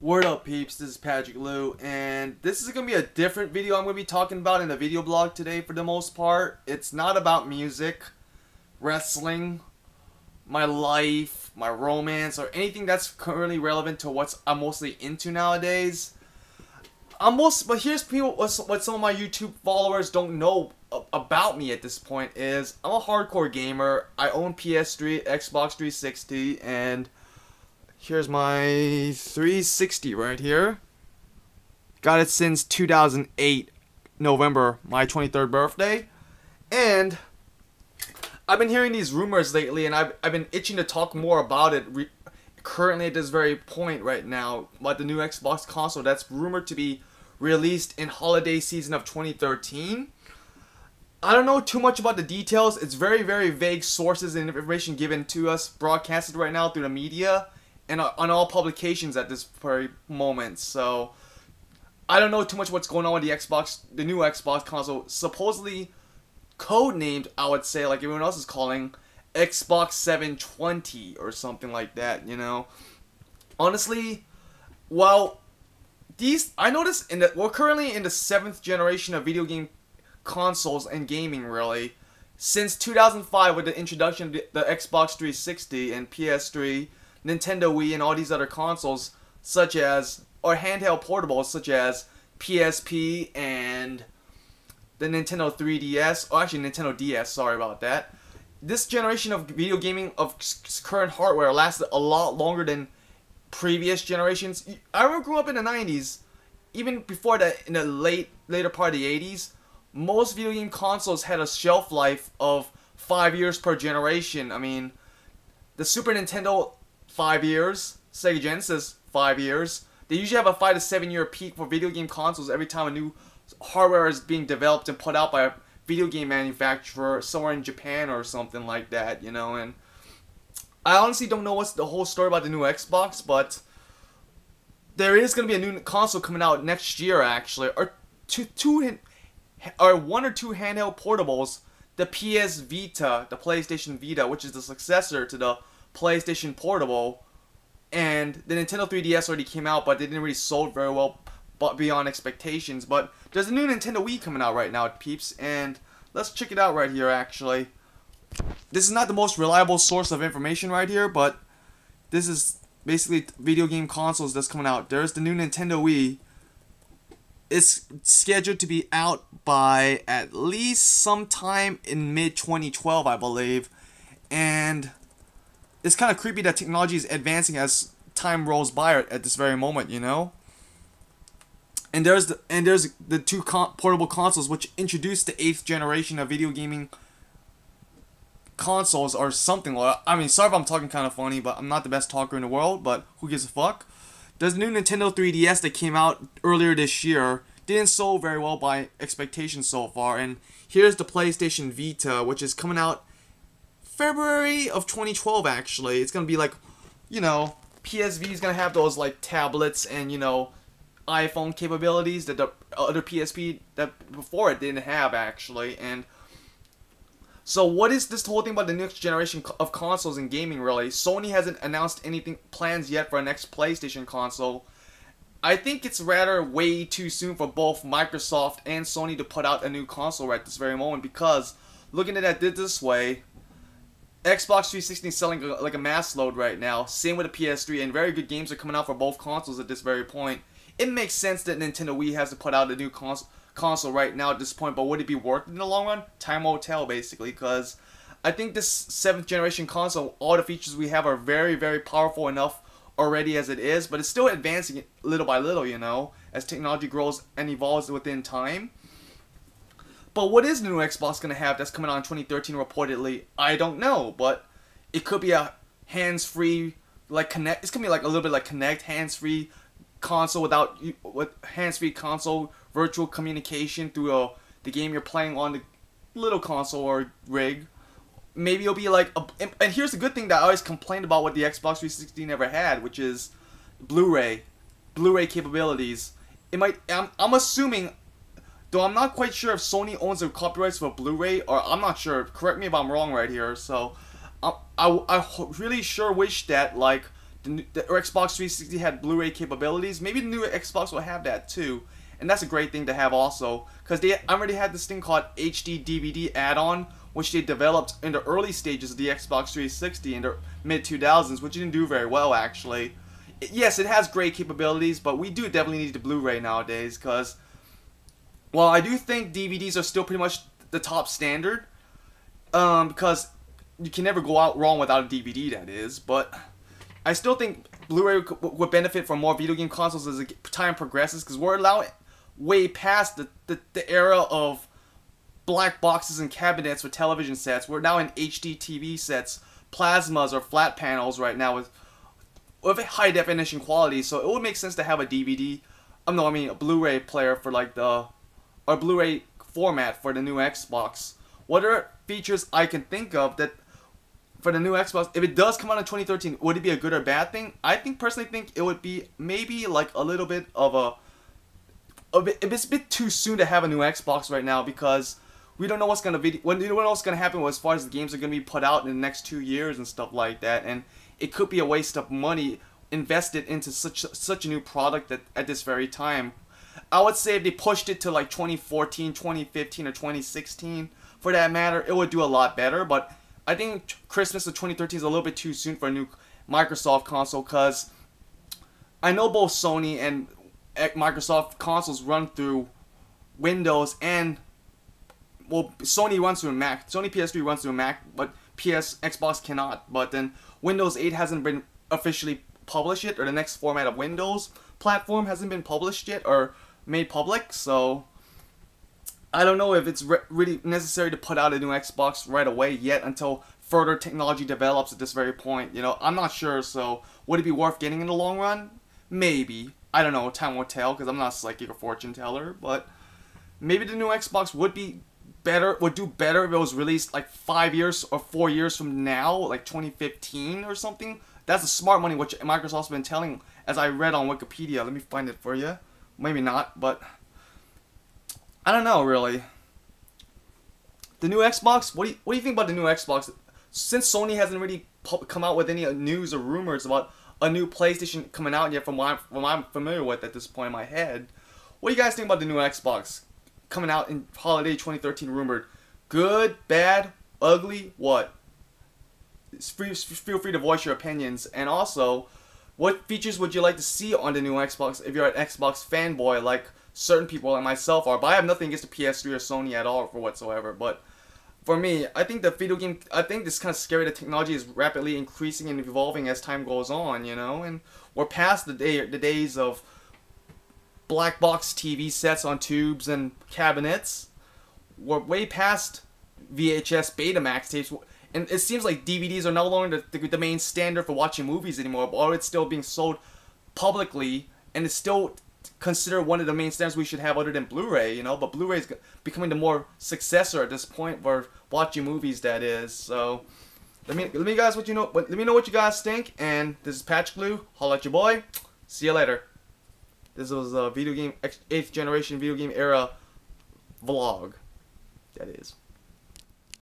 Word up, peeps, this is Patrick Liu, and this is going to be a different video I'm going to be talking about in the video blog today for the most part. It's not about music, wrestling, my life, my romance, or anything that's currently relevant to what I'm mostly into nowadays. But here's what some of my YouTube followers don't know about me at this point is I'm a hardcore gamer. I own PS3, Xbox 360, and here's my 360 right here. Got it since 2008, November, my 23rd birthday. And I've been hearing these rumors lately, and I've been itching to talk more about it currently at this very point right now, about the new Xbox console that's rumored to be released in holiday season of 2013. I don't know too much about the details. It's very, very vague sources and information given to us, broadcasted right now through the media and on all publications at this very moment. So I don't know too much what's going on with the new Xbox console, supposedly codenamed, I would say, like everyone else is calling, Xbox 720 or something like that, you know. Honestly, well, I noticed we're currently in the 7th generation of video game consoles and gaming, really. Since 2005 with the introduction of the Xbox 360 and PS3, Nintendo Wii, and all these other consoles, or handheld portables such as PSP and the Nintendo 3DS, or actually Nintendo DS, sorry about that. This generation of video gaming of current hardware lasted a lot longer than previous generations. I remember growing up in the 90s, even before that, in the later part of the 80s, most video game consoles had a shelf life of 5 years per generation. I mean, the Super Nintendo, 5 years, Sega Genesis, 5 years. They usually have a 5 to 7 year peak for video game consoles every time a new hardware is being developed and put out by a video game manufacturer somewhere in Japan or something like that, you know. And I honestly don't know what's the whole story about the new Xbox, but there is going to be a new console coming out next year, actually, or one or two handheld portables. The PS Vita, the PlayStation Vita, which is the successor to the PlayStation Portable, and the Nintendo 3DS already came out, but they didn't really sold very well, but beyond expectations. But there's a new Nintendo Wii coming out right now, peeps, and let's check it out right here. Actually, this is not the most reliable source of information right here, but this is basically video game consoles that's coming out. There's the new Nintendo Wii. It's scheduled to be out by at least sometime in mid-2012, I believe, and it's kind of creepy that technology is advancing as time rolls by at this very moment, you know. And there's the two portable consoles which introduced the 8th generation of video gaming consoles or something. I mean, sorry if I'm talking kind of funny, but I'm not the best talker in the world, but who gives a fuck? There's the new Nintendo 3DS that came out earlier this year. Didn't sell very well by expectations so far. And here's the PlayStation Vita, which is coming out February of 2012, actually. It's going to be like, you know, PSV is going to have those, like, tablets and, you know, iPhone capabilities that the other PSP that before it didn't have, actually. And so what is this whole thing about the next generation of consoles and gaming, really? Sony hasn't announced anything plans yet for a next PlayStation console. I think it's rather way too soon for both Microsoft and Sony to put out a new console right this very moment, because looking at it this way, Xbox 360 is selling like a mass load right now. Same with the PS3, and very good games are coming out for both consoles at this very point. It makes sense that Nintendo Wii has to put out a new console right now at this point, but would it be worth it in the long run? Time will tell, basically, because I think this 7th generation console, all the features we have are very, very powerful enough already as it is, but it's still advancing little by little, you know, as technology grows and evolves within time. But what is the new Xbox going to have that's coming out in 2013 reportedly? I don't know, but it could be a hands-free, like it's going to be like a little bit like Kinect, hands-free console with hands-free console, virtual communication through the game you're playing on the little console or rig. Maybe it'll be like and here's the good thing that I always complained about what the Xbox 360 never had, which is Blu-ray capabilities. It might. I'm assuming, though I'm not quite sure if Sony owns the copyrights for Blu-ray, or I'm not sure. Correct me if I'm wrong right here. So I really sure wish that, like, the Xbox 360 had Blu-ray capabilities. Maybe the new Xbox will have that too, and that's a great thing to have also, because they already had this thing called HD DVD add-on, which they developed in the early stages of the Xbox 360 in the mid 2000s, which didn't do very well actually. Yes, it has great capabilities, but we do definitely need the Blu-ray nowadays, because while I do think DVDs are still pretty much the top standard, because you can never go out wrong without a DVD, that is, but I still think Blu-ray would benefit from more video game consoles as time progresses, because we're allowing way past the era of black boxes and cabinets with television sets. We're now in HD TV sets, plasmas or flat panels right now with high definition quality, so it would make sense to have a DVD, a Blu-ray player for like or Blu-ray format for the new Xbox. What are features I can think of that for the new Xbox, if it does come out in 2013, would it be a good or bad thing? I personally think it would be maybe like a little bit of it's a bit too soon to have a new Xbox right now, because we don't know what's gonna happen as far as the games are gonna be put out in the next 2 years and stuff like that, and it could be a waste of money invested into such a new product at this very time. I would say if they pushed it to like 2014, 2015, or 2016, for that matter, it would do a lot better. But I think Christmas of 2013 is a little bit too soon for a new Microsoft console, because I know both Sony and Microsoft consoles run through Windows, and well, Sony runs through a Mac. Sony PS3 runs through a Mac, but Xbox cannot. But then Windows 8 hasn't been officially published yet, or the next format of Windows platform hasn't been published yet or made public, so I don't know if it's really necessary to put out a new Xbox right away yet until further technology develops at this very point. You know, I'm not sure, so would it be worth getting in the long run? Maybe. I don't know, time will tell, because I'm not a psychic or fortune teller, but maybe the new Xbox would do better if it was released like 5 years or 4 years from now, like 2015 or something. That's the smart money which Microsoft's been telling, as I read on Wikipedia. Let me find it for you. Maybe not, but I don't know really. The new Xbox, what do you think about the new Xbox? Since Sony hasn't really come out with any news or rumors about a new PlayStation coming out yet, from what I'm familiar with at this point in my head, what do you guys think about the new Xbox coming out in holiday 2013 rumored? Good, bad, ugly, what? Feel free to voice your opinions. And also, what features would you like to see on the new Xbox if you're an Xbox fanboy like certain people like myself are? But I have nothing against the PS3 or Sony at all for whatsoever. But for me, I think it's kind of scary that technology is rapidly increasing and evolving as time goes on, you know? And we're past the days of black box TV sets on tubes and cabinets. We're way past VHS Betamax tapes. And it seems like DVDs are no longer the main standard for watching movies anymore, or it's still being sold publicly, and it's still considered one of the main standards we should have other than Blu-ray, you know. But Blu-ray is becoming the more successor at this point for watching movies, that is. So let me know what you guys think. And this is Patrick Liu. Holla at your boy. See you later. This was a 8th generation video game era vlog. That is.